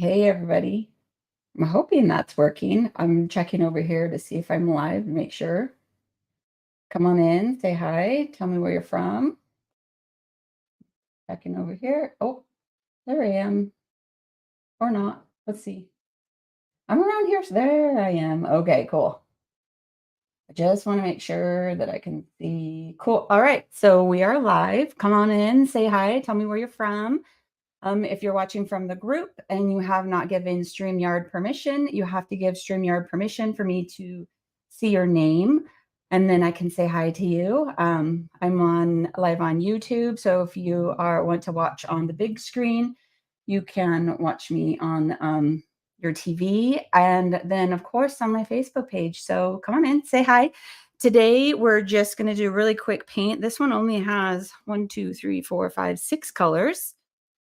Hey, everybody. I'm hoping that's working. I'm checking over here to see if I'm live, make sure. Come on in, say hi, tell me where you're from. Checking over here. Oh, there I am. Or not. Let's see. I'm around here. So there I am. Okay, cool. I just want to make sure that I can see. Cool. All right. So we are live. Come on in, say hi, tell me where you're from. If you're watching from the group and you have not given StreamYard permission, you have to give StreamYard permission for me to see your name, and then I can say hi to you. I'm on live on YouTube, so if you want to watch on the big screen, you can watch me on your TV, and then of course on my Facebook page. So come on in, say hi. Today we're just going to do a really quick paint. This one only has 1, 2, 3, 4, 5, 6 colors.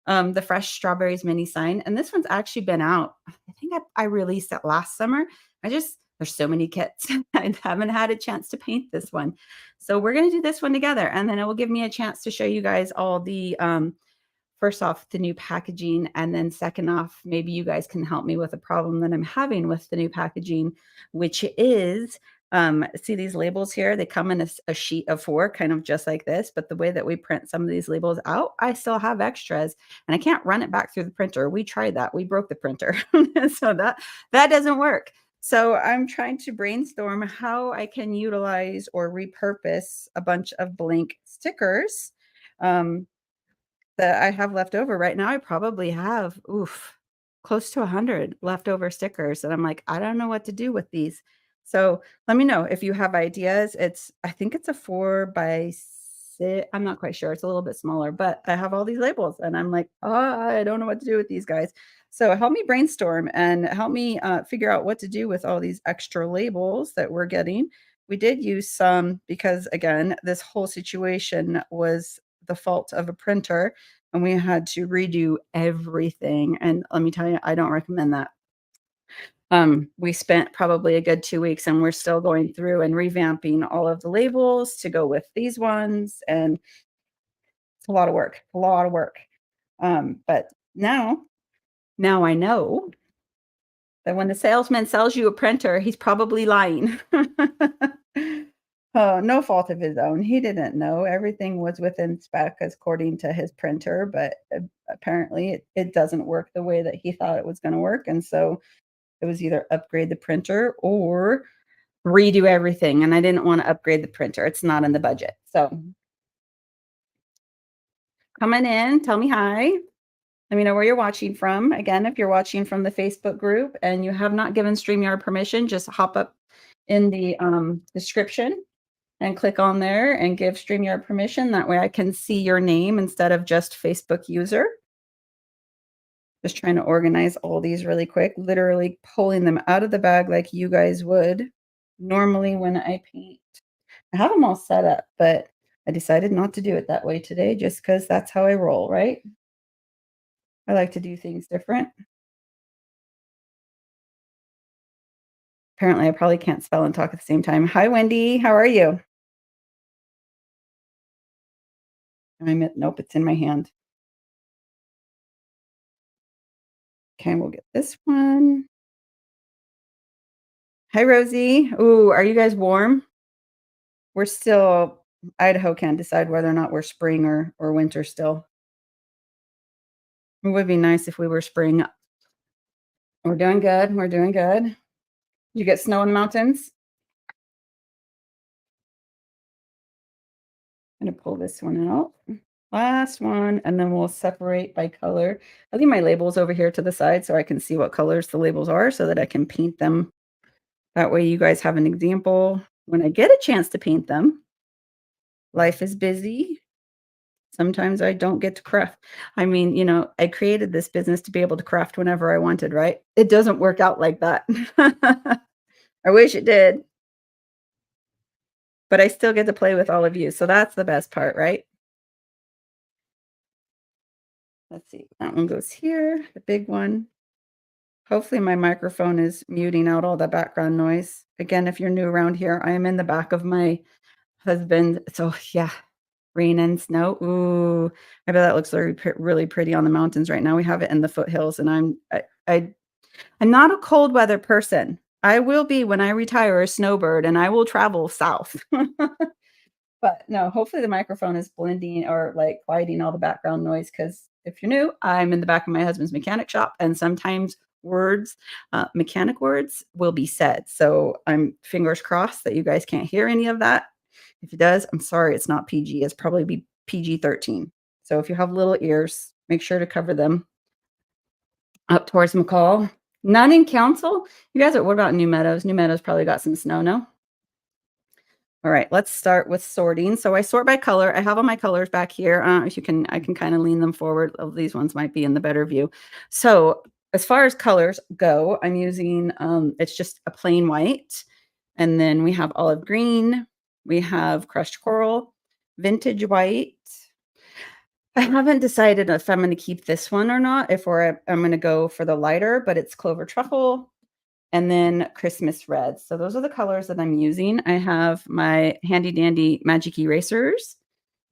The Fresh Strawberries mini sign, and this one's actually been out. I think I released it last summer. There's so many kits. I haven't had a chance to paint this one. So we're gonna do this one together, and then it will give me a chance to show you guys all the, first off, the new packaging, and then second off, maybe you guys can help me with a problem that I'm having with the new packaging, which is see these labels here? They come in a sheet of 4, kind of just like this, but the way that we print some of these labels out, I still have extras, and I can't run it back through the printer. We tried that. We broke the printer. So that doesn't work. So I'm trying to brainstorm how I can utilize or repurpose a bunch of blank stickers um, that I have left over. Right now, I probably have, close to 100 leftover stickers, and I'm like, "I don't know what to do with these." So, let me know if you have ideas. I think it's a 4 by 6. I'm not quite sure. It's a little bit smaller, but I have all these labels, and I'm like, "Oh, I don't know what to do with these guys." So, help me brainstorm and help me, figure out what to do with all these extra labels that we're getting. We did use some because, again, this whole situation was the fault of a printer, and we had to redo everything, and let me tell you, I don't recommend that. We spent probably a good 2 weeks, and we're still going through and revamping all of the labels to go with these ones, and it's a lot of work, a lot of work. But now I know that when the salesman sells you a printer, he's probably lying. No fault of his own. He didn't know. Everything was within spec according to his printer, but apparently it doesn't work the way that he thought it was going to work. And so it was either upgrade the printer or redo everything. And I didn't want to upgrade the printer. It's not in the budget. So coming in, tell me hi. Let me know where you're watching from. Again, if you're watching from the Facebook group and you have not given StreamYard permission, just hop up in the description and click on there and give StreamYard permission. That way I can see your name instead of just Facebook user. Just trying to organize all these really quick, literally pulling them out of the bag like you guys would normally when I paint. I have them all set up, but I decided not to do it that way today just because that's how I roll, right? I like to do things different. Apparently, I probably can't spell and talk at the same time. Hi, Wendy. How are you? Nope, it's in my hand. Okay, we'll get this one. Hi, Rosie. Ooh, are you guys warm? We're still Idaho can't decide whether or not we're spring or winter still. It would be nice if we were spring. We're doing good. We're doing good. You get snow in the mountains? I'm gonna pull this one out. Last one, and then we'll separate by color. I'll leave my labels over here to the side so I can see what colors the labels are so that I can paint them. That way you guys have an example when I get a chance to paint them. Life is busy. Sometimes I don't get to craft. I mean, I created this business to be able to craft whenever I wanted, right? It doesn't work out like that. I wish it did, but I still get to play with all of you. So that's the best part, right? Let's see. That one goes here, the big one. Hopefully my microphone is muting out all the background noise. Again, if you're new around here, I am in the back of my husband. So yeah, Rain and snow. Ooh, I bet that looks really pretty on the mountains right now. We have it in the foothills, and I'm not a cold weather person. I will be when I retire a snowbird, and I will travel south. But no, hopefully the microphone is blending or like quieting all the background noise. Because if you're new, I'm in the back of my husband's mechanic shop, and sometimes mechanic words will be said. So I'm fingers crossed that you guys can't hear any of that. If it does, I'm sorry, it's not PG. It's probably be PG-13. So if you have little ears, make sure to cover them up towards McCall. None in council. You guys are, what about New Meadows? New Meadows probably got some snow, no? All right, let's start with sorting. So I sort by color. I have all my colors back here. If you can, I can kind of lean them forward. Oh, these ones might be in the better view. So as far as colors go, I'm using, it's just a plain white. And then we have olive green. We have crushed coral, vintage white. I haven't decided if I'm going to keep this one or not, I'm going to go for the lighter, but it's clover truffle, and then Christmas red. So those are the colors that I'm using. I have my handy dandy magic erasers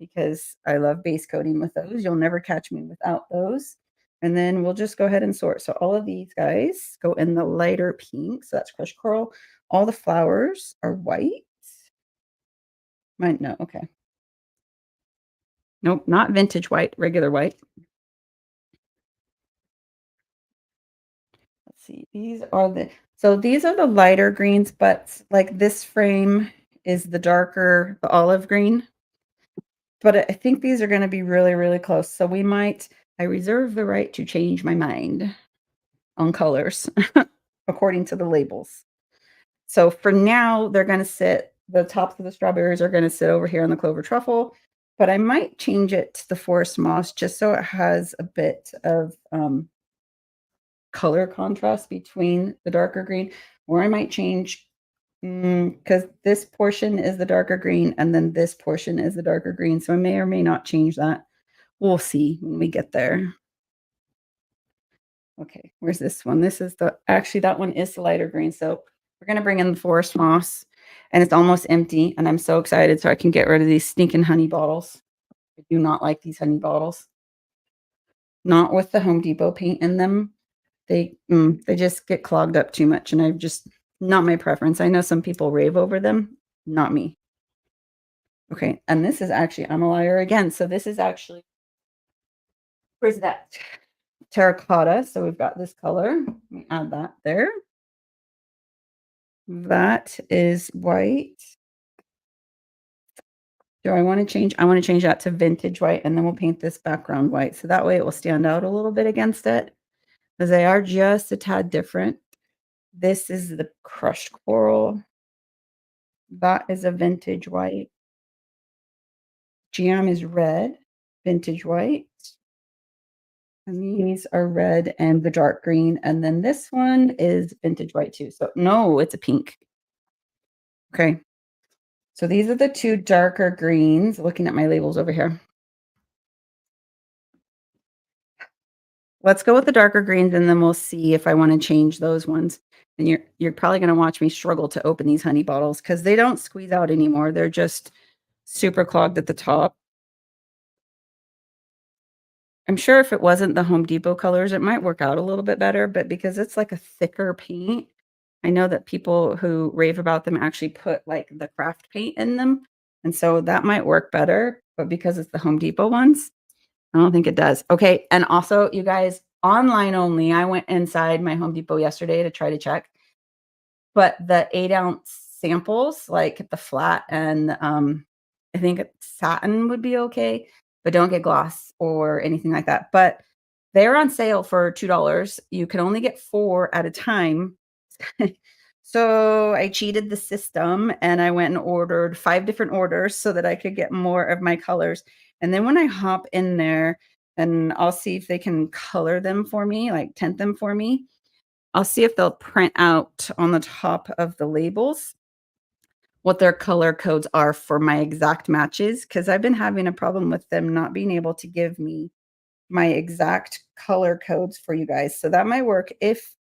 because I love base coating with those. You'll never catch me without those. And then we'll just go ahead and sort. So all of these guys go in the lighter pink. So that's crushed coral. All the flowers are white. Mine, no, okay. Nope, not vintage white, regular white. Let's see. These are the lighter greens, but like this frame is the olive green. But I think these are going to be really, really close. So I reserve the right to change my mind on colors according to the labels. So for now, the tops of the strawberries are going to sit over here on the clover truffle, but I might change it to the forest moss just so it has a bit of color contrast between the darker green, or I might change because this portion is the darker green and then this portion is the darker green. So I may or may not change that. We'll see when we get there. Okay, where's this one? Actually, that one is the lighter green. So we're going to bring in the forest moss, and it's almost empty. And I'm so excited so I can get rid of these stinking honey bottles. I do not like these honey bottles. Not with the Home Depot paint in them. They just get clogged up too much, and I've just not my preference. I know some people rave over them, not me. Okay, and this is actually, I'm a liar again. So this is actually, where's that? Terracotta. So we've got this color. Let me add that there. That is white. Do I want to change? I want to change that to vintage white, and then we'll paint this background white. So that way it will stand out a little bit against it, because they are just a tad different. This is the crushed coral. That is a vintage white. Jam is red, vintage white. And these are red and the dark green. And then this one is vintage white too. So no, it's a pink. Okay. So these are the two darker greens. Looking at my labels over here. Let's go with the darker greens, and then we'll see if I want to change those ones. And you're probably going to watch me struggle to open these honey bottles because they don't squeeze out anymore. They're just super clogged at the top. I'm sure if it wasn't the Home Depot colors, it might work out a little bit better, but because it's like a thicker paint, I know that people who rave about them actually put like the craft paint in them. And so that might work better, but because it's the Home Depot ones, I don't think it does. Okay. And also, you guys, online only. I went inside my Home Depot yesterday to try to check, but the 8-ounce samples, like the flat and I think satin would be okay, but don't get gloss or anything like that. But they're on sale for $2. You can only get 4 at a time. So I cheated the system and I went and ordered 5 different orders so that I could get more of my colors. And then when I hop in there, and I'll see if they can color them for me, like tint them for me. I'll see if they'll print out on the top of the labels what their color codes are for my exact matches, because I've been having a problem with them not being able to give me my exact color codes for you guys. So that might work if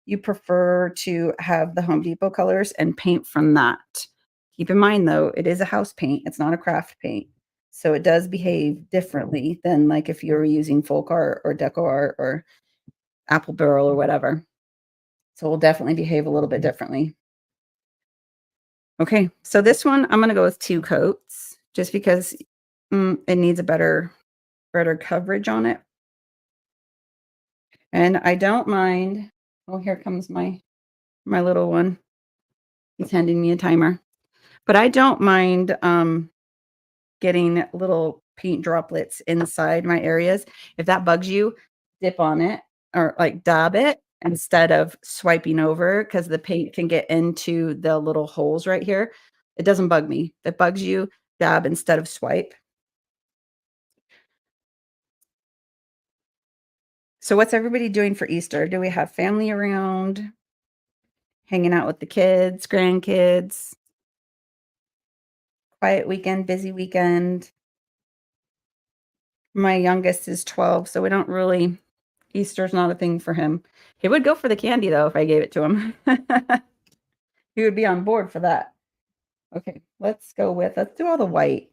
you prefer to have the Home Depot colors and paint from that. Keep in mind though, it is a house paint. It's not a craft paint. So it does behave differently than like if you were using folk art or deco art or apple barrel or whatever. So it'll definitely behave a little bit differently. Okay, so this one I'm gonna go with 2 coats just because it needs a better coverage on it. And I don't mind. Oh, here comes my little one. He's handing me a timer. But I don't mind getting little paint droplets inside my areas. If that bugs you, dip on it or like dab it instead of swiping over because the paint can get into the little holes right here. It doesn't bug me. If it bugs you, dab instead of swipe. So what's everybody doing for Easter? Do we have family around, hanging out with the kids, grandkids, quiet weekend, busy weekend? My youngest is 12, so we don't really Easter's not a thing for him. He would go for the candy though if I gave it to him. He would be on board for that. Okay, let's do all the white.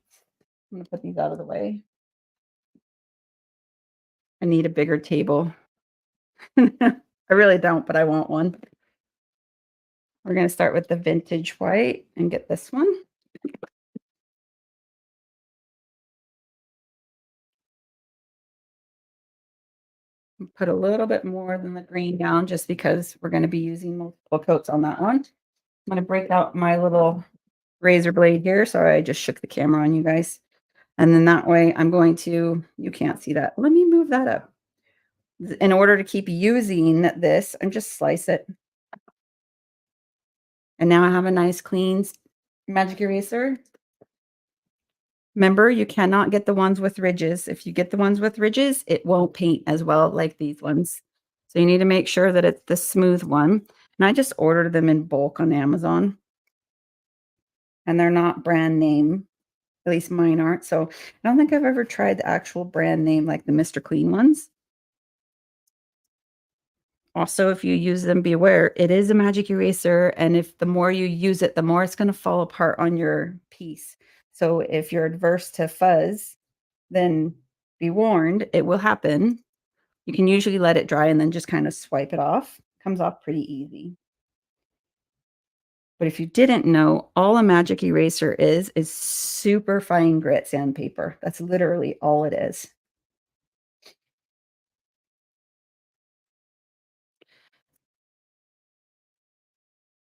I'm gonna put these out of the way. I need a bigger table. I really don't, but I want one. We're gonna start with the vintage white and get this one. Put a little bit more than the green down just because we're gonna be using multiple coats on that one. I'm gonna break out my little razor blade here. Sorry, I just shook the camera on you guys. And then that way I'm going to, you can't see that. Let me move that up. In order to keep using this, and just slice it. And now I have a nice clean magic eraser. Remember, you cannot get the ones with ridges. If you get the ones with ridges, it won't paint as well like these ones. So you need to make sure that it's the smooth one. And I just ordered them in bulk on Amazon. And they're not brand name. At least mine aren't. So I don't think I've ever tried the actual brand name like the Mr. Clean ones. Also, if you use them, be aware it is a magic eraser, and if the more you use it, the more it's going to fall apart on your piece. So if you're adverse to fuzz, then be warned, it will happen. You can usually let it dry and then just kind of swipe it off. Comes off pretty easy. But if you didn't know, all a magic eraser is super fine grit sandpaper. That's literally all it is.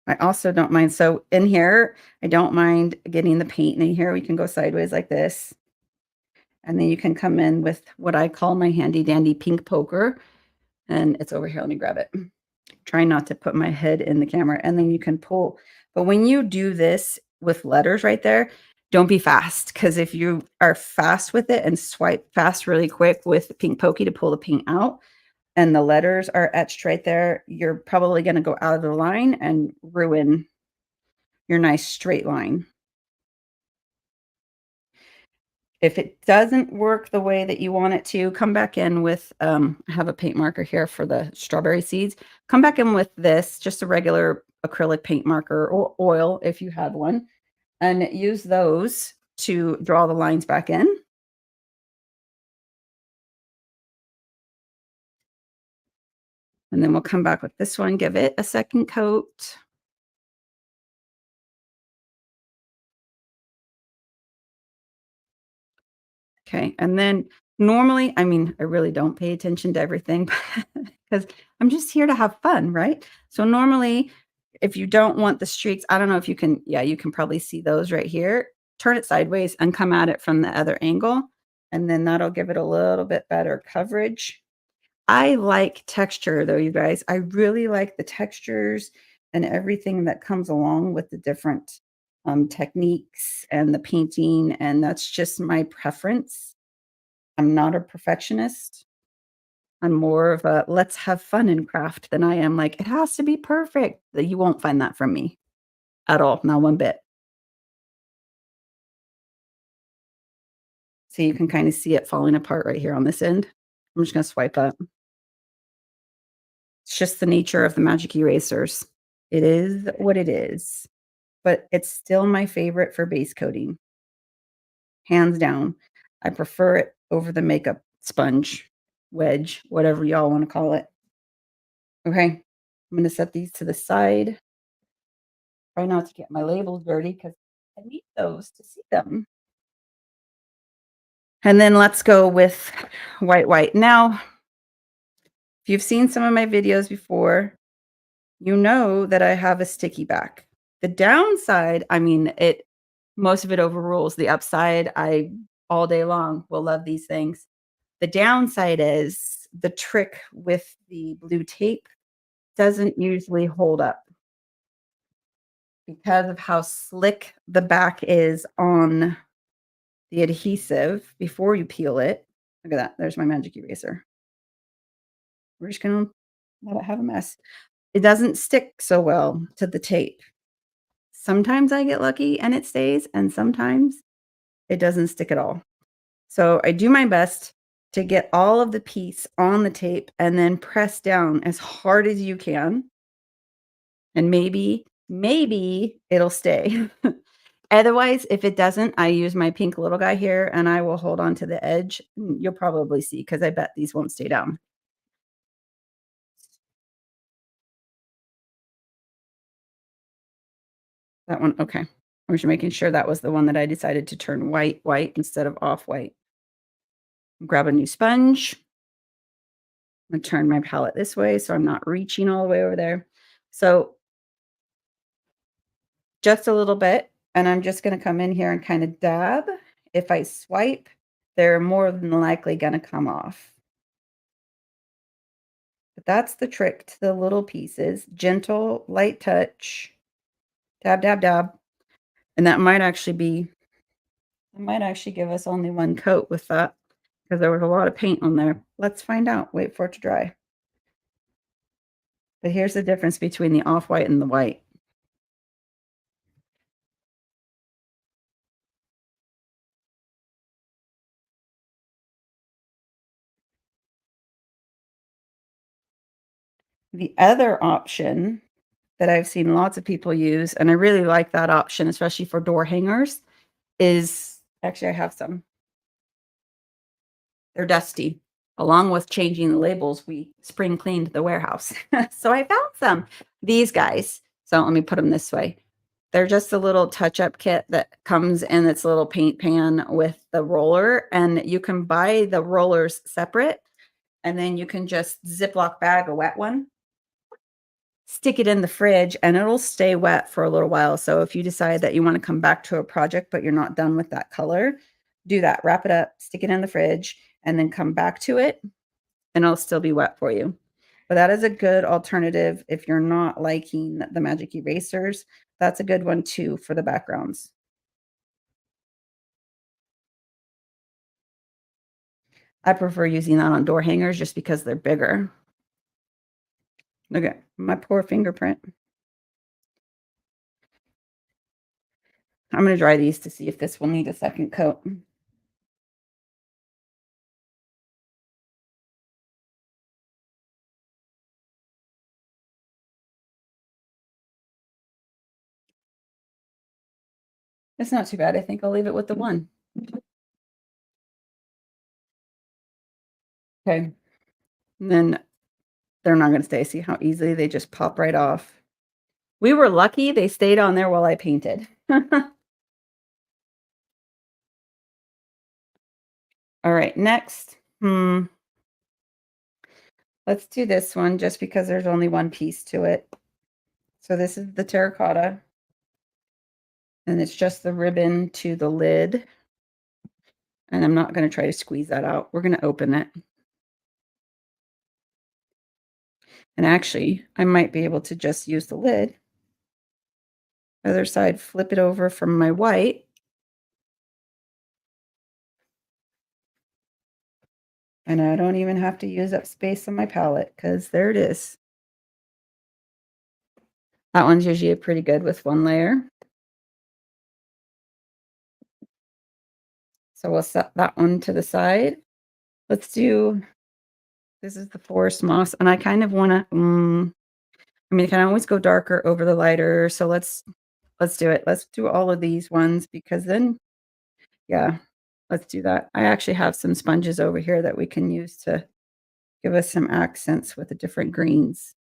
I also don't mind. So in here, I don't mind getting the paint in here. We can go sideways like this. And then you can come in with what I call my handy dandy pink poker. And it's over here. Let me grab it. Try not to put my head in the camera. And then you can pull. But when you do this with letters right there, don't be fast. Because if you are fast with it and swipe fast really quick with the pink pokey to pull the paint out, and the letters are etched right there, you're probably going to go out of the line and ruin your nice straight line. If it doesn't work the way that you want it to, come back in with, I have a paint marker here for the strawberry seeds. Come back in with this, just a regular acrylic paint marker or oil if you have one, and use those to draw the lines back in. And then we'll come back with this one, give it a second coat. Okay, and then normally, I mean, I really don't pay attention to everything because I'm just here to have fun, right? So normally, if you don't want the streaks, I don't know if you can, yeah, you can probably see those right here. Turn it sideways and come at it from the other angle, and then that'll give it a little bit better coverage. I like texture though, you guys. I really like the textures and everything that comes along with the different techniques and the painting, and that's just my preference. I'm not a perfectionist. I'm more of a let's have fun in craft than I am like it has to be perfect. That you won't find that from me at all, not one bit. So you can kind of see it falling apart right here on this end. I'm just going to swipe up. It's just the nature of the magic erasers. It is what it is, but it's still my favorite for base coating, hands down. I prefer it over the makeup sponge, wedge, whatever y'all wanna call it. Okay, I'm gonna set these to the side. Try not to get my labels dirty because I need those to see them. And then let's go with white. Now, if you've seen some of my videos before, you know that I have a sticky back. The downside, I mean, it most of it overrules the upside. I all day long will love these things. The downside is the trick with the blue tape doesn't usually hold up because of how slick the back is on the adhesive before you peel it. Look at that. There's my magic eraser. We're just gonna let it have a mess. It doesn't stick so well to the tape. Sometimes I get lucky and it stays, and sometimes it doesn't stick at all. So I do my best to get all of the piece on the tape and then press down as hard as you can, and maybe it'll stay. Otherwise, if it doesn't, I use my pink little guy here and I will hold on to the edge. You'll probably see because I bet these won't stay down. That one, okay. I was making sure that was the one that I decided to turn white instead of off-white. Grab a new sponge. I'm gonna turn my palette this way so I'm not reaching all the way over there. So just a little bit, and I'm just gonna come in here and kind of dab. If I swipe, they're more than likely gonna come off. But that's the trick to the little pieces. Gentle, light touch. Dab, dab, dab. And it might actually give us only one coat with that because there was a lot of paint on there. Let's find out. Wait for it to dry. But here's the difference between the off-white and the white. The other option that I've seen lots of people use, and I really like that option, especially for door hangers, is actually I have some. They're dusty. Along with changing the labels, we spring cleaned the warehouse. So I found some. These guys. So let me put them this way. They're just a little touch-up kit that comes in its little paint pan with the roller, and you can buy the rollers separate, and then you can just Ziploc bag a wet one, stick it in the fridge, and it'll stay wet for a little while. So if you decide that you want to come back to a project, but you're not done with that color, do that. Wrap it up, stick it in the fridge, and then come back to it, and it'll still be wet for you. But that is a good alternative if you're not liking the magic erasers. That's a good one too for the backgrounds. I prefer using that on door hangers just because they're bigger. Look at my poor fingerprint. I'm going to dry these to see if this will need a second coat. It's not too bad. I think I'll leave it with the one. Okay. And then they're not going to stay. See how easily they just pop right off. We were lucky they stayed on there while I painted. All right, next. Let's do this one just because there's only one piece to it. So this is the terracotta. And it's just the ribbon to the lid. And I'm not going to try to squeeze that out. We're going to open it. And actually, I might be able to just use the lid. Other side, flip it over from my white. And I don't even have to use up space on my palette because there it is. That one's usually pretty good with one layer. So we'll set that one to the side. Let's do, this is the forest moss, and I kind of want to, I mean, I can always go darker over the lighter. So let's do it. Let's do all of these ones because then, yeah, Let's do that. I actually have some sponges over here that we can use to give us some accents with the different greens.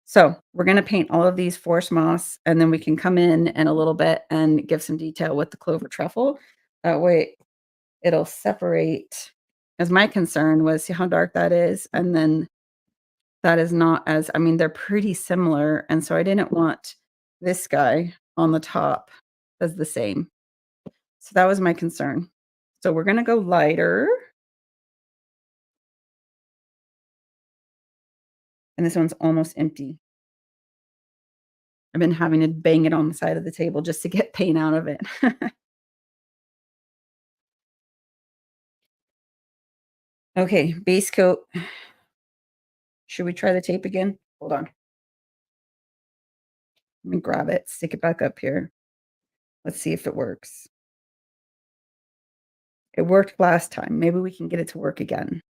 So, we're gonna paint all of these forest moss, and then we can come in a little bit and give some detail with the clover truffle. That way, it'll separate as my concern was, see how dark that is? And then that is not as I mean, they're pretty similar, and so I didn't want this guy on the top as the same. So that was my concern. So we're gonna go lighter, and this one's almost empty. I've been having to bang it on the side of the table just to get paint out of it. Okay, base coat. Should we try the tape again? Hold on. Let me grab it, stick it back up here. Let's see if it works. It worked last time. Maybe we can get it to work again.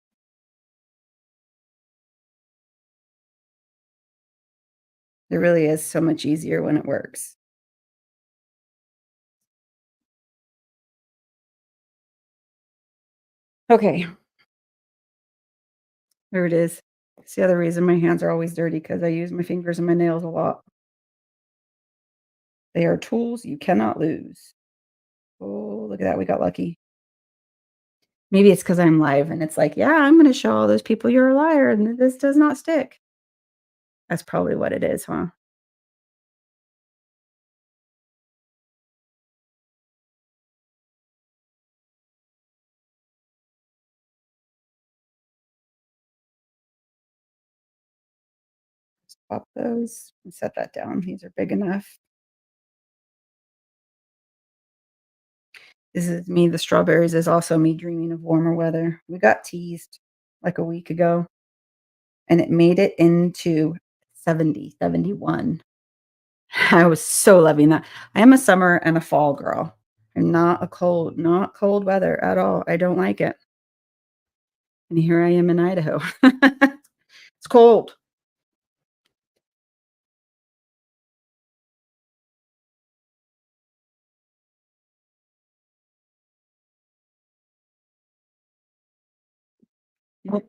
It really is so much easier when it works. Okay, there it is. It's the other reason my hands are always dirty because I use my fingers and my nails a lot. They are tools you cannot lose. Oh, look at that, we got lucky. Maybe it's because 'cause I'm live and it's like, "Yeah, I'm gonna show all those people you're a liar and this does not stick." That's probably what it is, huh? Pop those and set that down. These are big enough. This is me the strawberries is also me dreaming of warmer weather. We got teased like a week ago, and it made it into 70, 71. I was so loving that. I am a summer and a fall girl. I'm not cold weather at all. I don't like it. And here I am in Idaho. It's cold. Well,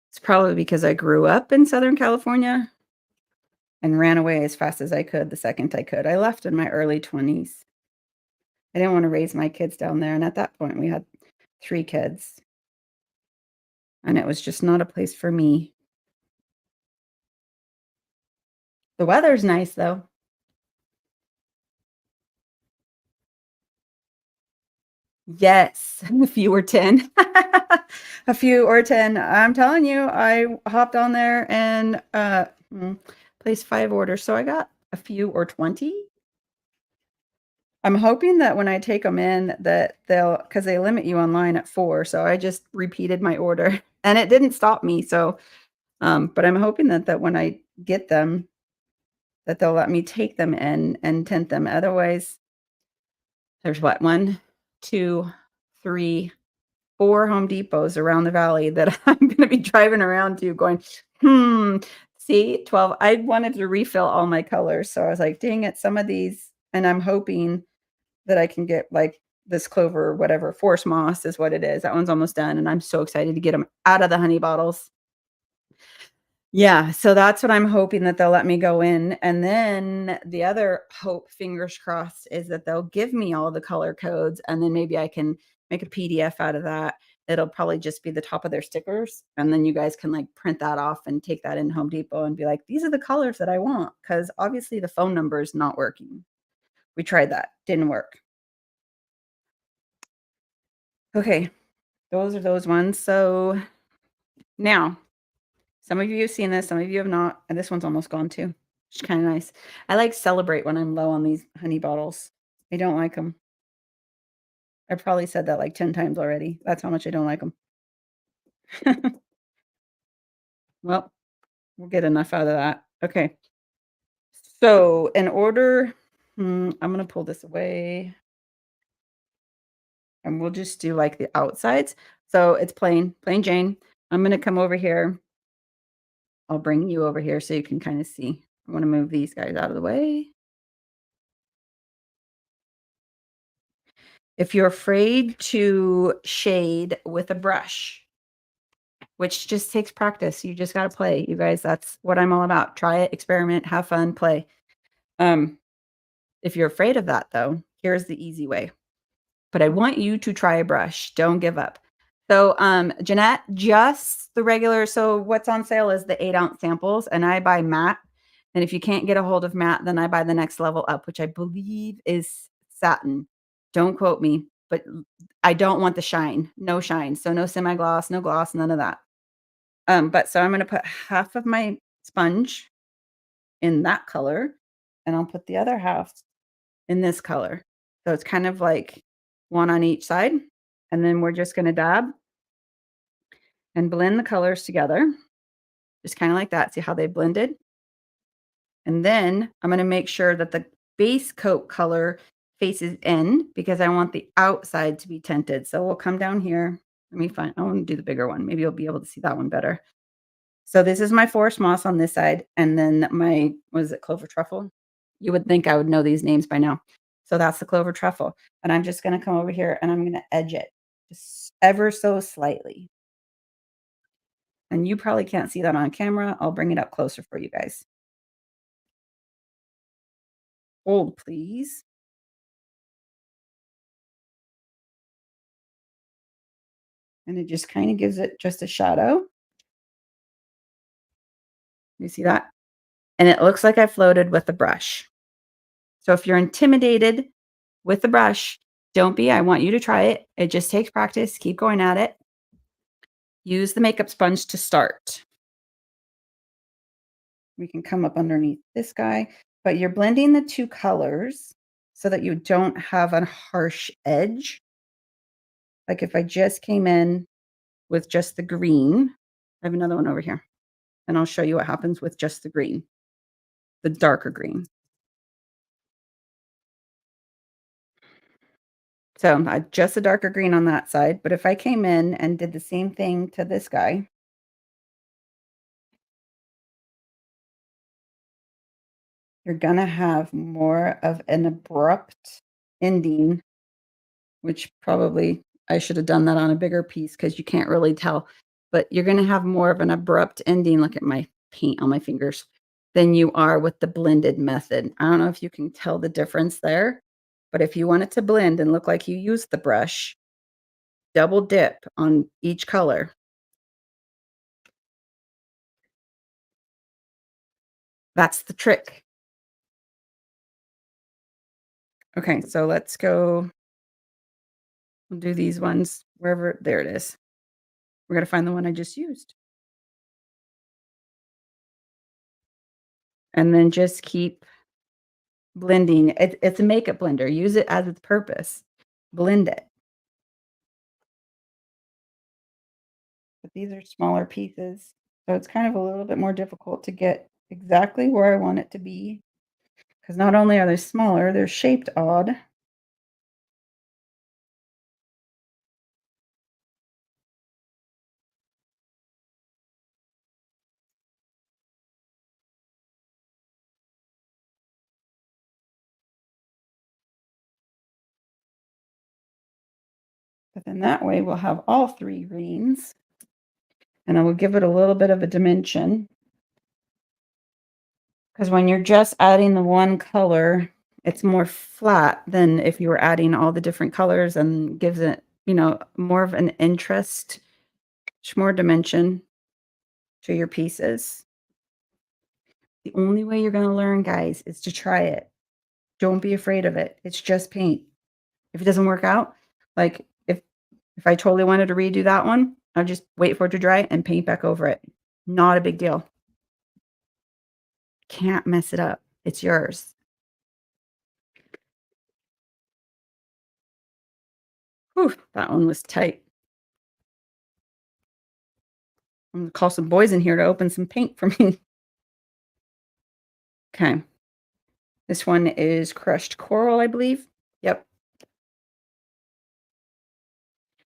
it's probably because I grew up in Southern California and ran away as fast as I could the second I could. I left in my early 20s. I didn't wanna raise my kids down there, and at that point, we had 3 kids, and it was just not a place for me. The weather's nice, though. Yes, a few or 10. A few or 10. I'm telling you, I hopped on there and, placed 5 orders, so I got a few or 20. I'm hoping that when I take them in that they'll, because they limit you online at 4, so I just repeated my order, and it didn't stop me, so, but I'm hoping that when I get them, that they'll let me take them in and tint them, otherwise there's what, 1, 2, 3, 4 Home Depots around the valley that I'm gonna be driving around to going, "Hmm, see, 12." I wanted to refill all my colors, so I was like, "Dang it, some of these," and I'm hoping that I can get, like, this clover, whatever, forest moss is what it is. That one's almost done, and I'm so excited to get them out of the honey bottles. Yeah, so that's what I'm hoping that they'll let me go in, and then the other hope, fingers crossed, is that they'll give me all the color codes, and then maybe I can make a PDF out of that. It'll probably just be the top of their stickers, and then you guys can, like, print that off and take that in Home Depot and be like, "These are the colors that I want," because obviously the phone number is not working. We tried that, didn't work. Okay, those are those ones. So now, some of you have seen this, some of you have not, and this one's almost gone too. It's kinda nice. I like Celebrate when I'm low on these honey bottles. I don't like them. 'Em. I've probably said that like 10 times already. That's how much I don't like them. Well, we'll get enough out of that. Okay. So, in order I'm gonna pull this away, and we'll just do, like, the outsides. So, it's plain Jane. I'm gonna come over here. I'll bring you over here so you can kinda see. I wanna move these guys out of the way. If you're afraid to shade with a brush, which just takes practice, you just gotta play, you guys, that's what I'm all about. Try it, experiment, have fun, play. Um, if you're afraid of that though, here's the easy way. But I want you to try a brush. Don't give up. So, Jeanette, just the regular. So, what's on sale is the 8-ounce samples, and I buy matte. And if you can't get a hold of matte, then I buy the next level up, which I believe is satin. Don't quote me, but I don't want the shine. No shine. So, no semi gloss, no gloss, none of that. But so I'm going to put half of my sponge in that color, and I'll put the other half in this color. So it's kind of like one on each side. And then we're just gonna dab and blend the colors together, just kinda like that. See how they blended? And then I'm gonna make sure that the base coat color faces in because I want the outside to be tinted. So we'll come down here. Let me find I wanna do the bigger one. Maybe you'll be able to see that one better. So this is my forest moss on this side, and then my was it clover truffle? You would think I would know these names by now. So that's the clover truffle, and I'm just gonna come over here and I'm gonna edge it just ever so slightly. And you probably can't see that on camera. I'll bring it up closer for you guys. Hold, please. And it just kind of gives it just a shadow. You see that? And it looks like I floated with the brush. So if you're intimidated with the brush, don't be. I want you to try it. It just takes practice. Keep going at it. Use the makeup sponge to start. We can come up underneath this guy, but you're blending the two colors so that you don't have a harsh edge. Like if I just came in with just the green, I have another one over here, and I'll show you what happens with just the green, the darker green. So I just a darker green on that side, but if I came in and did the same thing to this guy, you're gonna have more of an abrupt ending, which probably I should have done that on a bigger piece because you can't really tell, but you're gonna have more of an abrupt ending, look at my paint on my fingers, than you are with the blended method. I don't know if you can tell the difference there, but if you want it to blend and look like you used the brush, double dip on each color. That's the trick. Okay, so let's go we'll do these ones wherever there it is. We're gonna find the one I just used. And then just keep blending. It's a makeup blender. Use it as its purpose. Blend it. But these are smaller pieces, so it's kind of a little bit more difficult to get exactly where I want it to be. Because not only are they smaller, they're shaped odd. But then that way we'll have all 3 greens, and I will give it a little bit of a dimension. Because when you're just adding the one color, it's more flat than if you were adding all the different colors and gives it, more of an interest, more dimension to your pieces. The only way you're gonna learn, guys, is to try it. Don't be afraid of it. It's just paint. If it doesn't work out, like if I totally wanted to redo that one, I'll just wait for it to dry and paint back over it. Not a big deal. Can't mess it up. It's yours. Whew, that one was tight. I'm gonna call some boys in here to open some paint for me. Okay. This one is crushed coral, I believe. Yep.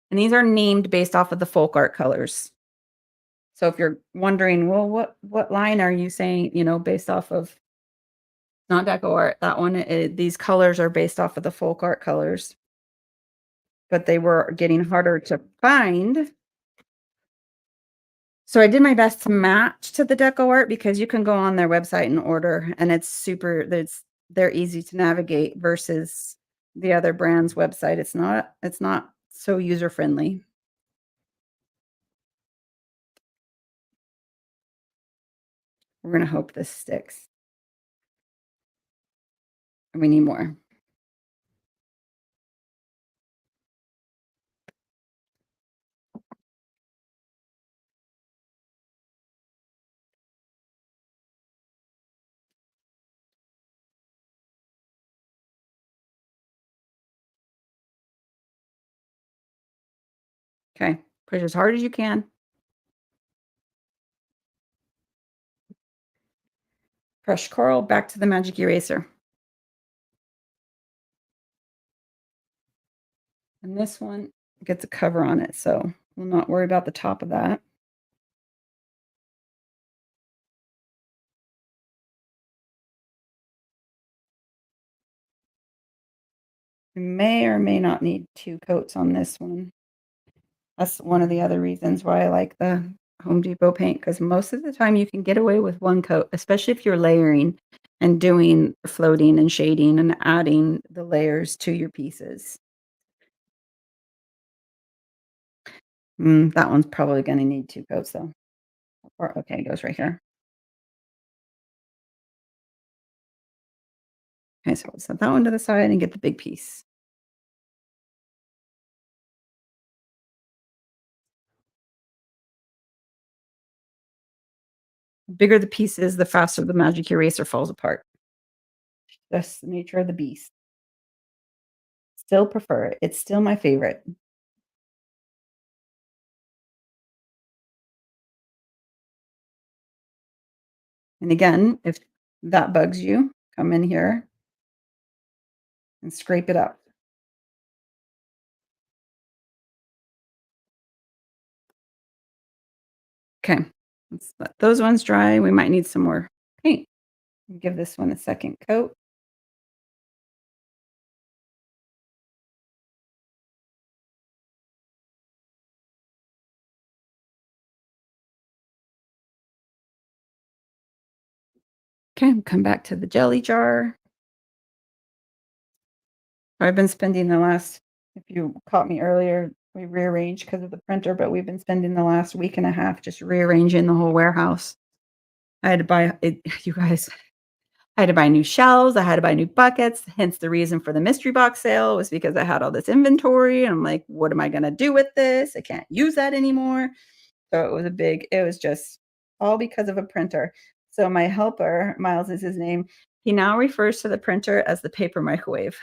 And these are named based off of the folk art colors. So if you're wondering, well, what line are you saying, based off of not deco art, that one, these colors are based off of the folk art colors. but they were getting harder to find. So I did my best to match to the deco art because you can go on their website and order, and they're easy to navigate versus the other brand's website. It's not so user friendly. We're gonna hope this sticks. We need more. Okay, push as hard as you can. Brush coral back to the magic eraser. And this one gets a cover on it, so we'll not worry about the top of that. We may or may not need 2 coats on this one. That's one of the other reasons why I like the Home Depot paint, because most of the time you can get away with 1 coat, especially if you're layering and doing floating and shading and adding the layers to your pieces. That one's probably gonna need 2 coats though. Or okay, it goes right here. Okay, so we'll set that one to the side and get the big piece. The bigger the piece is, the faster the magic eraser falls apart. That's the nature of the beast. Still prefer it. It's still my favorite. And again, if that bugs you, come in here and scrape it up. Okay, let's let those ones dry. We might need some more paint. Give this one a second coat. Okay, come back to the jelly jar. I've been spending the last if you caught me earlier, we rearranged because of the printer, but we've been spending the last week and a half just rearranging the whole warehouse. I had to buy it you guys, I had to buy new shelves, I had to buy new buckets, hence the reason for the mystery box sale was because I had all this inventory, and I'm like, "What am I gonna do with this? I can't use that anymore." So it was just all because of a printer. So my helper, Miles is his name, he now refers to the printer as the paper microwave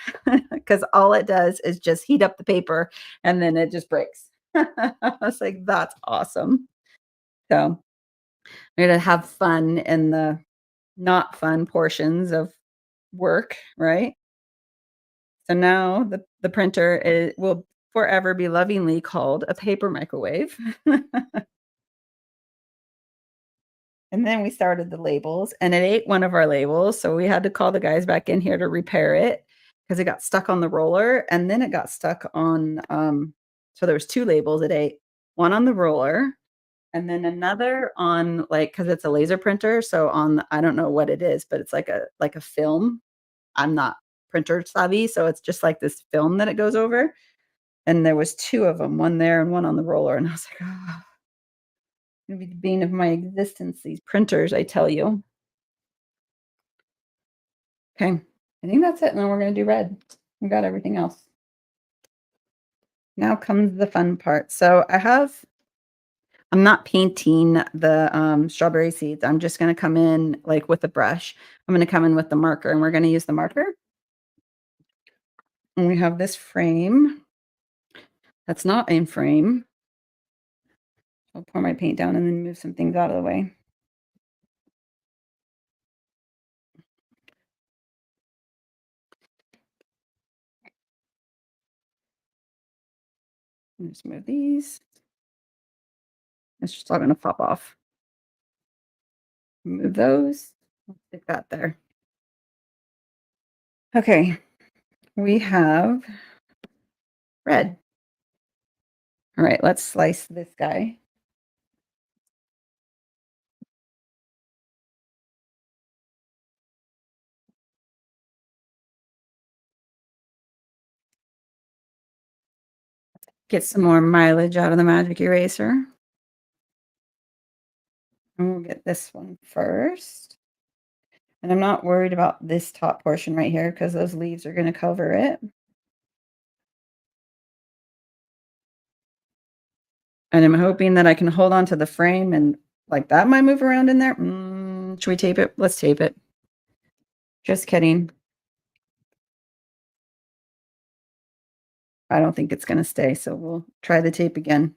because all it does is just heat up the paper and then it just breaks. I was like, "That's awesome." So, I'm gonna have fun in the not fun portions of work, right? So now the printer will forever be lovingly called a paper microwave. And then we started the labels, and it ate one of our labels, so we had to call the guys back in here to repair it because it got stuck on the roller, and then it got stuck on, so there was 2 labels it ate, one on the roller, and then another on, like, because it's a laser printer, so on I don't know what it is, but it's like a film. I'm not printer savvy, so it's just like this film that it goes over, and there was 2 of them, one there and one on the roller, and I was like, "Oh, gonna be the bane of my existence, these printers, I tell you." Okay, I think that's it, and then we're gonna do red. We got everything else. Now comes the fun part. I'm not painting the, strawberry seeds, I'm just gonna come in, like, with a brush. I'm gonna come in with the marker, and we're gonna use the marker, and we have this frame that's not in frame. I'll pour my paint down and then move some things out of the way. Just move these. It's just all gonna pop off. Move those. Stick that there. Okay, we have red. All right, let's slice this guy. Get some more mileage out of the magic eraser. And we'll get this one first. And I'm not worried about this top portion right here because those leaves are going to cover it. And I'm hoping that I can hold on to the frame and like that might move around in there. Should we tape it? Let's tape it. Just kidding. I don't think it's going to stay, so we'll try the tape again.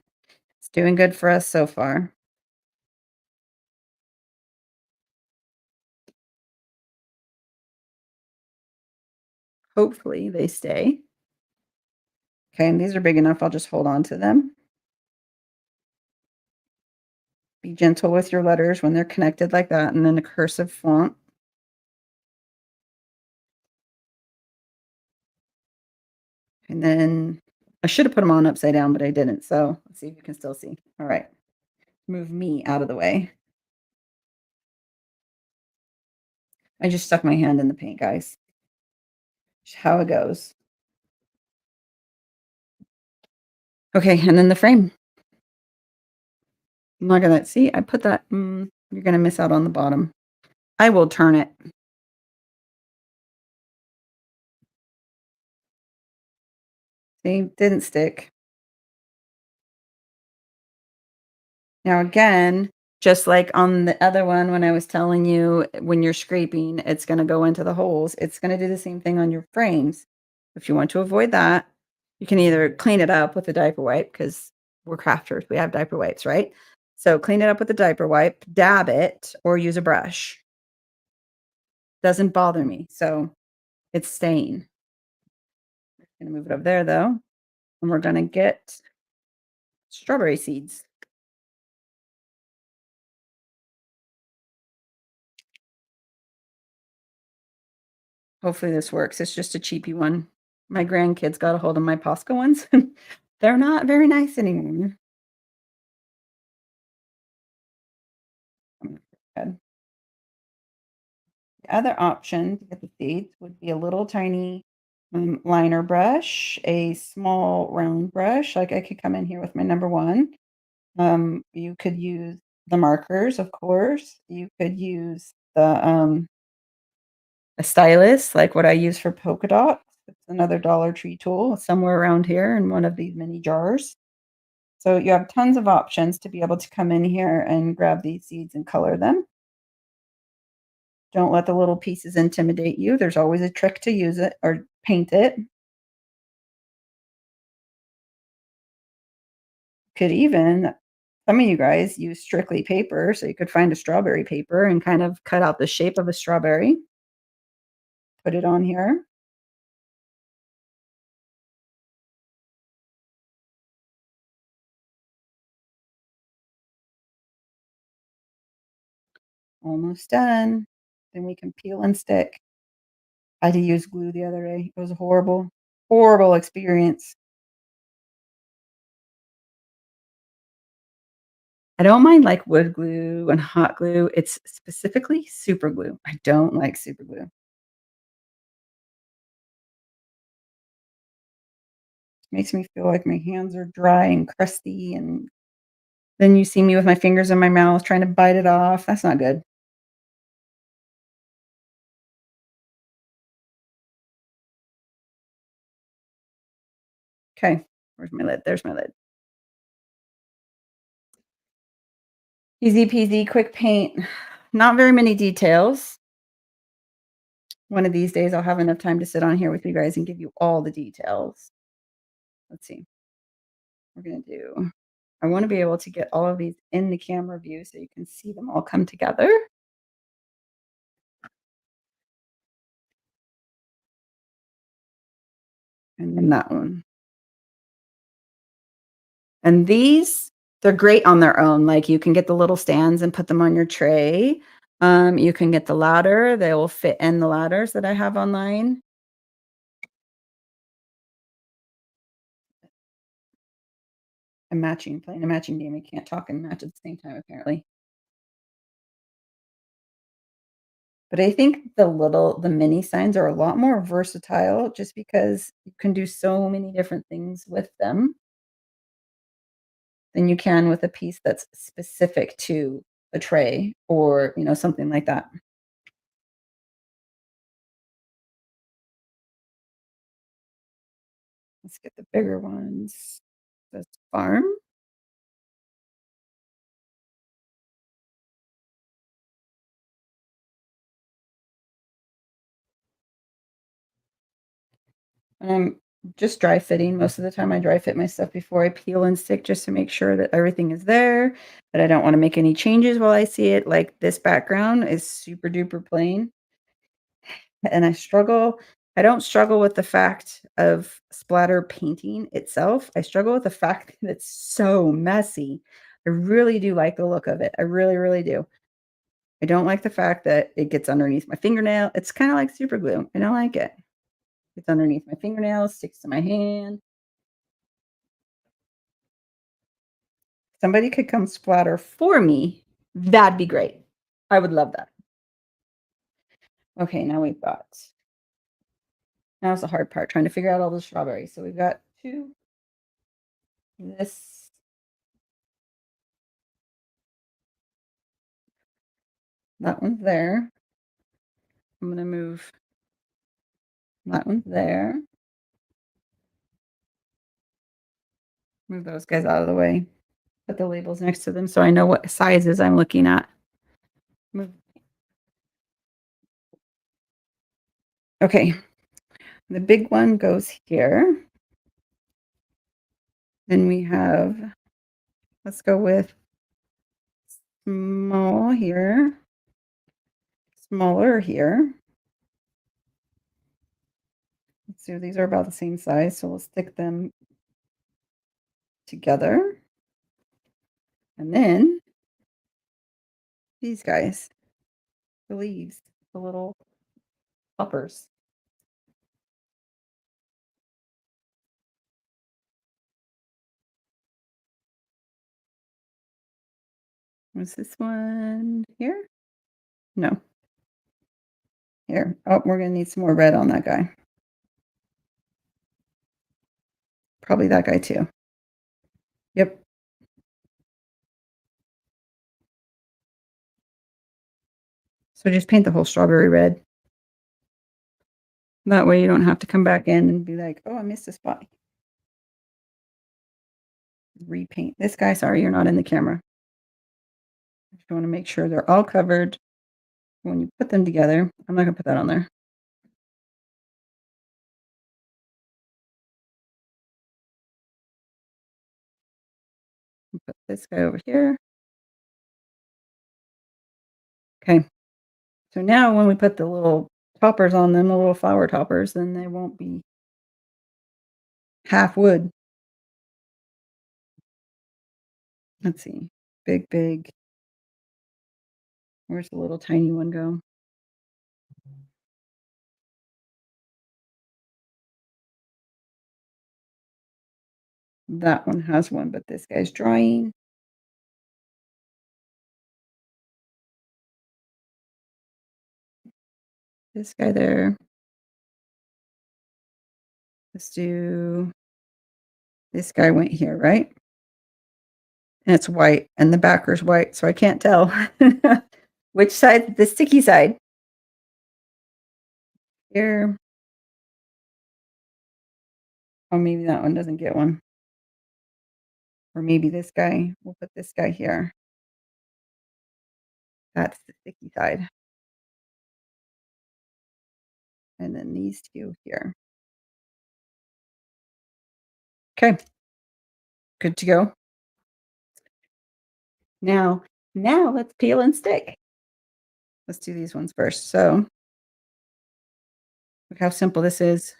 It's doing good for us so far. Hopefully they stay. Okay, and these are big enough. I'll just hold on to them. Be gentle with your letters when they're connected like that, and then a cursive font. And then I should have put them on upside down, but I didn't. So let's see if you can still see. All right. Move me out of the way. I just stuck my hand in the paint, guys. Just how it goes. Okay, and then the frame. I'm not gonna see. I put that. You're gonna miss out on the bottom. I will turn it. See, didn't stick. Now again, just like on the other one, when I was telling you when you're scraping, it's gonna go into the holes. It's gonna do the same thing on your frames. If you want to avoid that, you can either clean it up with a diaper wipe because we're crafters. We have diaper wipes, right? So clean it up with a diaper wipe, dab it, or use a brush. Doesn't bother me. So it's staying. I'm gonna move it over there though. And we're gonna get strawberry seeds. Hopefully this works. It's just a cheapy one. My grandkids got a hold of my Posca ones. They're not very nice anymore. Good. The other option to get the seeds would be a little tiny liner brush, a small round brush. Like I could come in here with my number one. You could use the markers, of course. You could use the a stylus, like what I use for polka dots. It's another Dollar Tree tool somewhere around here in one of these mini jars. So you have tons of options to be able to come in here and grab these seeds and color them. Don't let the little pieces intimidate you. There's always a trick to use it or paint it. Could even some of you guys use strictly paper, so you could find a strawberry paper and kind of cut out the shape of a strawberry. Put it on here. Almost done. Then we can peel and stick. I had to use glue the other day. It was a horrible, horrible experience. I don't mind like wood glue and hot glue. It's specifically super glue. I don't like super glue. Makes me feel like my hands are dry and crusty, and then you see me with my fingers in my mouth trying to bite it off. That's not good. Okay, where's my lid? There's my lid. Easy peasy, quick paint. Not very many details. One of these days, I'll have enough time to sit on here with you guys and give you all the details. Let's see. We're gonna do I wanna be able to get all of these in the camera view so you can see them all come together. And then that one. And these, they're great on their own. Like you can get the little stands and put them on your tray. You can get the ladder. They will fit in the ladders that I have online. I'm matching, playing a matching game. I can't talk and match at the same time, apparently. But I think the mini signs are a lot more versatile just because you can do so many different things with them than you can with a piece that's specific to a tray or, something like that. Let's get the bigger ones. This farm. And I'm just dry fitting. Most of the time I dry fit my stuff before I peel and stick just to make sure that everything is there, but I don't wanna make any changes while I see it. Like, this background is super duper plain, and I don't struggle with the fact of splatter painting itself. I struggle with the fact that it's so messy. I really do like the look of it. I really, really do. I don't like the fact that it gets underneath my fingernail. It's kinda like super glue. I don't like it. It's underneath my fingernails, sticks to my hand. Somebody could come splatter for me, that'd be great. I would love that. Okay, now's the hard part, trying to figure out all the strawberries. So we've got 2, this, that one's there. I'm gonna move that one's there. Move those guys out of the way. Put the labels next to them so I know what sizes I'm looking at. Move Okay, the big one goes here. Then we have let's go with small here, smaller here. Let's see, these are about the same size, so we'll stick them together. And then these guys, the leaves, the little uppers. Was this one here? No, here. Oh, we're gonna need some more red on that guy. Probably that guy too. Yep. So just paint the whole strawberry red. That way you don't have to come back in and be like, oh, I missed a spot. Repaint this guy. Sorry, you're not in the camera. You want to make sure they're all covered when you put them together. I'm not gonna put that on there. Put this guy over here. Okay. So now when we put the little toppers on them, the little flower toppers, then they won't be half wood. Let's see. Big, big. Where's the little tiny one go? That one has one, but this guy's drying. This guy there. Let's do this guy went here, right? And it's white, and the backer's white, so I can't tell which side, the sticky side. Here. Oh, maybe that one doesn't get one. Or maybe this guy. We'll put this guy here. That's the sticky side. And then these 2 here. Okay. Good to go. Now let's peel and stick. Let's do these ones first. So, look how simple this is.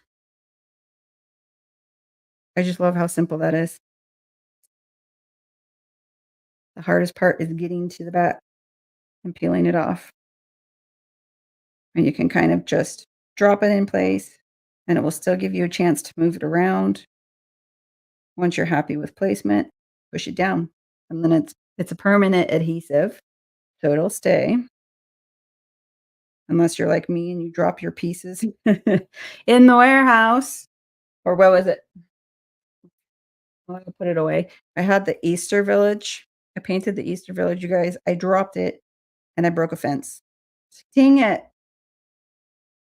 I just love how simple that is. The hardest part is getting to the back and peeling it off. And you can kind of just drop it in place, and it will still give you a chance to move it around once you're happy with placement. push it down, and then it's a permanent adhesive, so it'll stay unless you're like me and you drop your pieces in the warehouse. Or what was it? Well, I put it away. I had the Easter Village. I painted the Easter Village, you guys. I dropped it and I broke a fence. Dang it.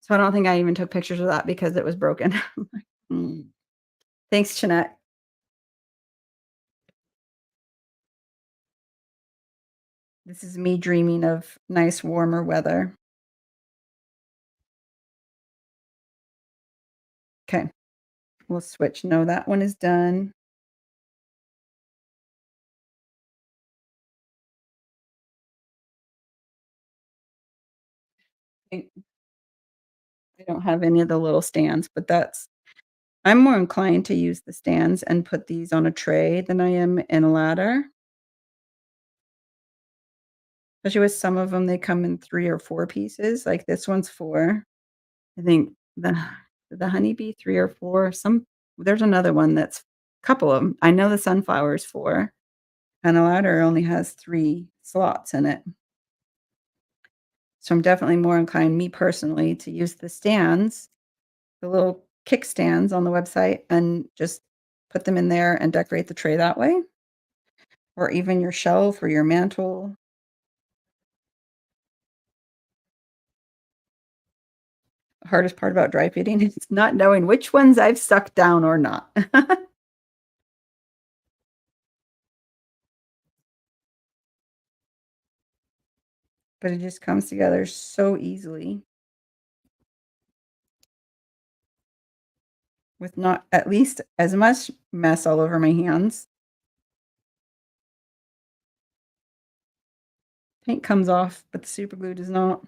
So I don't think I even took pictures of that because it was broken. Mm. Thanks, Jeanette. This is me dreaming of nice warmer weather. Okay, we'll switch. No, that one is done. I I don't have any of the little stands, but that's I'm more inclined to use the stands and put these on a tray than I am in a ladder. Especially with some of them, they come in 3 or 4 pieces, like this one's 4. I think the honeybee 3 or 4, there's another one that's couple of them. I know the sunflower is 4, and the ladder only has 3 slots in it. So I'm definitely more inclined, me personally, to use the stands, the little kickstands on the website, and just put them in there and decorate the tray that way, or even your shelf or your mantle. The hardest part about dry feeding is not knowing which ones I've sucked down or not. But it just comes together so easily with not at least as much mess all over my hands. Paint comes off, but the super glue does not.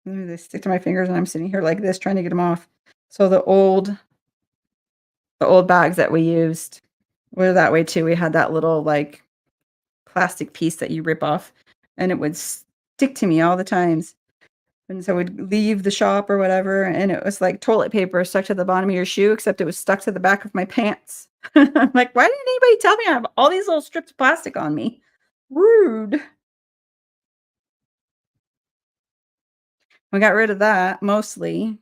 They stick to my fingers and I'm sitting here like this trying to get them off. So the old bags that we used were that way too. We had that little like plastic piece that you rip off and it would stick to me all the times. And so we'd leave the shop or whatever, and it was like toilet paper stuck to the bottom of your shoe, except it was stuck to the back of my pants. I'm like, why didn't anybody tell me I have all these little strips of plastic on me? Rude. We got rid of that mostly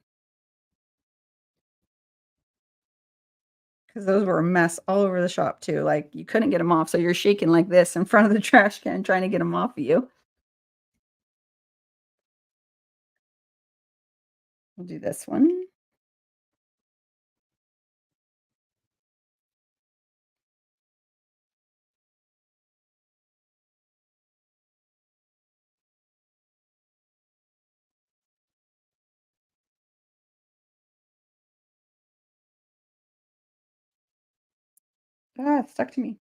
because those were a mess all over the shop too. Like you couldn't get them off, so you're shaking like this in front of the trash can trying to get them off of you. We'll do this one. Ah, it stuck to me.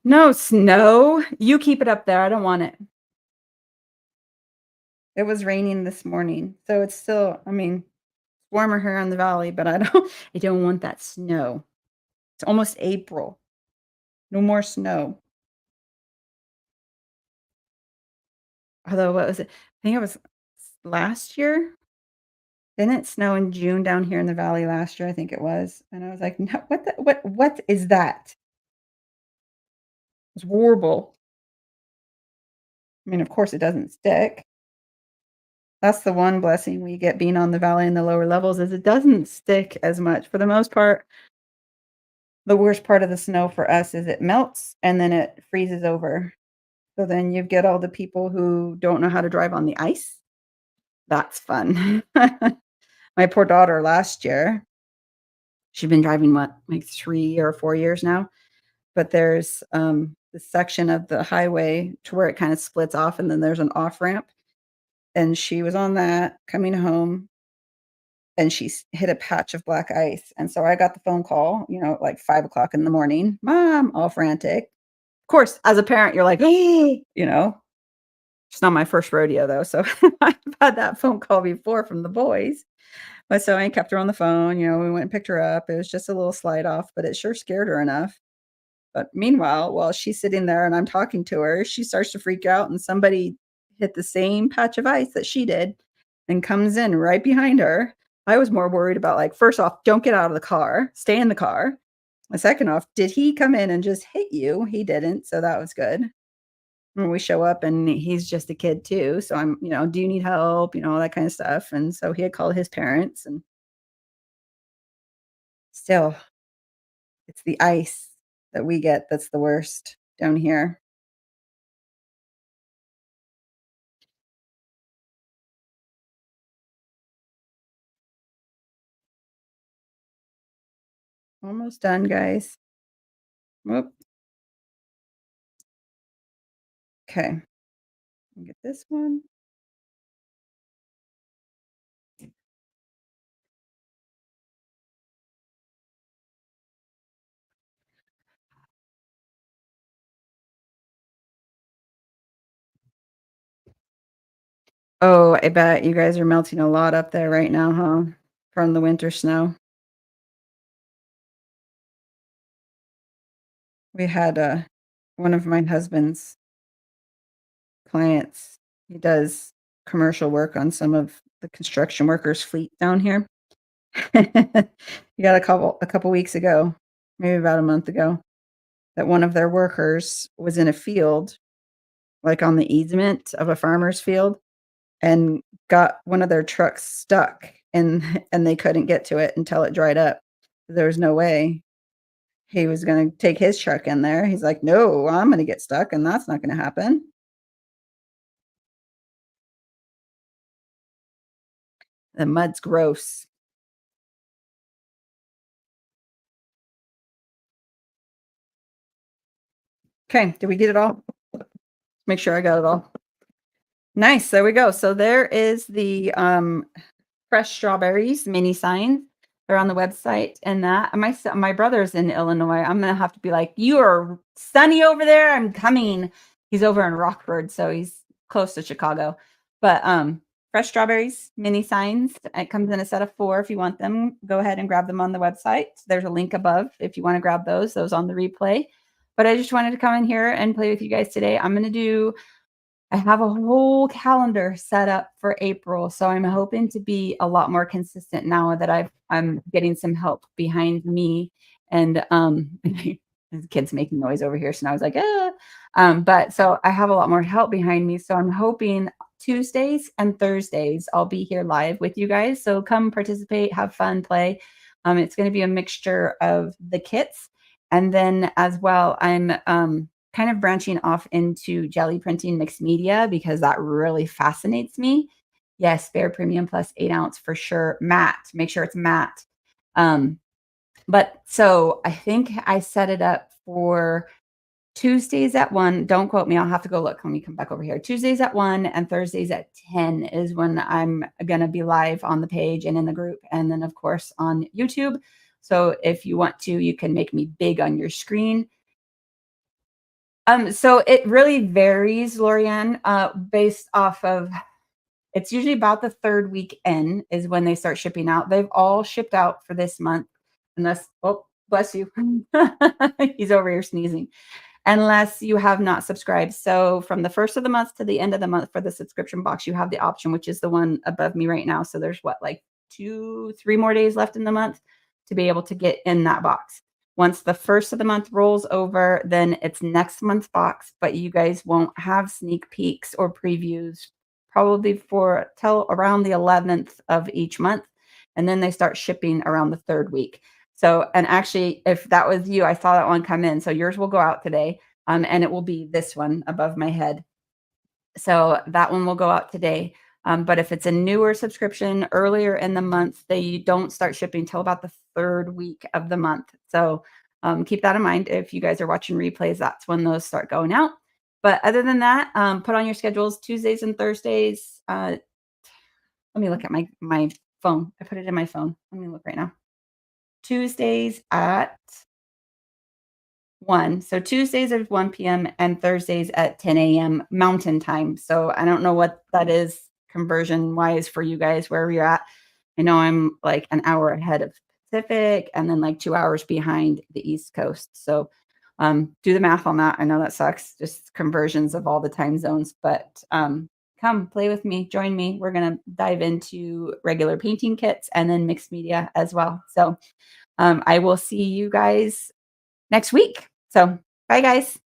No snow. You keep it up there. I don't want it. It was raining this morning, so it's still, I mean, warmer here in the valley, but I don't I don't want that snow. It's almost April. No more snow. Although, what was it? I think it was last year? Didn't it snow in June down here in the valley last year? I think it was. And I was like, "No, what is that?" It's horrible. I mean, of course, it doesn't stick. That's the one blessing we get being on the valley in the lower levels is it doesn't stick as much. For the most part, the worst part of the snow for us is it melts and then it freezes over. So then you get all the people who don't know how to drive on the ice. That's fun. My poor daughter last year, she'd been driving what, like 3 or 4 years now, but there's, this section of the highway to where it kinda splits off and then there's an off ramp, and she was on that coming home, and hit a patch of black ice. And so I got the phone call, at like 5 o'clock in the morning. Mom, all frantic. Of course, as a parent, you're like, hey, it's not my first rodeo though. So I've had that phone call before from the boys. But so I kept her on the phone. We went and picked her up. It was just a little slide off, but it sure scared her enough. But meanwhile, while she's sitting there and I'm talking to her, she starts to freak out and somebody hit the same patch of ice that she did and comes in right behind her. I was more worried about, like, first off, don't get out of the car, stay in the car. And second off, did he come in and just hit you? He didn't, so that was good. When we show up and he's just a kid too, so do you need help? All that kind of stuff. And so he had called his parents and still, it's the ice that we get that's the worst down here. Almost done, guys. Whoop. Okay. Get this one. Oh, I bet you guys are melting a lot up there right now, huh? From the winter snow. We had, one of my husband's clients, he does commercial work on some of the construction workers' fleet down here. He got a couple weeks ago, maybe about a month ago, that one of their workers was in a field, like, on the easement of a farmer's field, and got one of their trucks stuck, and and they couldn't get to it until it dried up. There was no way he was gonna take his truck in there. He's like, "No, I'm gonna get stuck, and that's not gonna happen." The mud's gross. Okay, did we get it all? Make sure I got it all. Nice, there we go. So there is the, fresh strawberries mini signs. They're on the website and that my brother's in Illinois. I'm gonna have to be like, "You are sunny over there, I'm coming." He's over in Rockford, so he's close to Chicago. But, fresh strawberries, mini signs. It comes in a set of 4 if you want them. Go ahead and grab them on the website. There's a link above if you wanna grab those on the replay. But I just wanted to come in here and play with you guys today. I have a whole calendar set up for April, so I'm hoping to be a lot more consistent now that I'm getting some help behind me, and, the kid's making noise over here, so now I was like, "Ah." But so I have a lot more help behind me, so I'm hoping Tuesdays and Thursdays, I'll be here live with you guys, so come participate, have fun, play. It's gonna be a mixture of the kits, and then as well, I'm, kind of branching off into jelly printing mixed media because that really fascinates me. Yes, Bear Premium Plus 8 ounce for sure. Matte, make sure it's matte. Um, but so I think I set it up for Tuesdays at 1. Don't quote me. I'll have to go look. Let me come back over here. Tuesdays at 1 and Thursdays at 10 is when I'm going to be live on the page and in the group. And then, of course, on YouTube. So if you want to, you can make me big on your screen. So it really varies, Lorianne, based off of it's usually about the 3rd week in is when they start shipping out. They've all shipped out for this month unless oh, bless you. He's over here sneezing. Unless you have not subscribed. So from the 1st of the month to the end of the month for the subscription box, you have the option, which is the one above me right now. So there's what, like 2, 3 more days left in the month to be able to get in that box. Once the 1st of the month rolls over, then it's next month's box, but you guys won't have sneak peeks or previews probably for till around the 11th of each month. And then they start shipping around the 3rd week. So, and actually, if that was you, I saw that one come in. So yours will go out today, and it will be this one above my head. So that one will go out today. But if it's a newer subscription earlier in the month, they don't start shipping till about the 3rd week of the month. So keep that in mind. If you guys are watching replays, that's when those start going out. But other than that, put on your schedules Tuesdays and Thursdays. Let me look at my phone. I put it in my phone. Let me look right now. Tuesdays at 1. So Tuesdays at 1 PM and Thursdays at 10 AM Mountain Time. So I don't know what that is conversion-wise for you guys, wherever you're at. I know I'm, like, an hour ahead of Pacific and then, like, 2 hours behind the East Coast. So, do the math on that. I know that sucks, just conversions of all the time zones, but, come play with me, join me. We're gonna dive into regular painting kits and then mixed media as well. So, I will see you guys next week. So, bye, guys.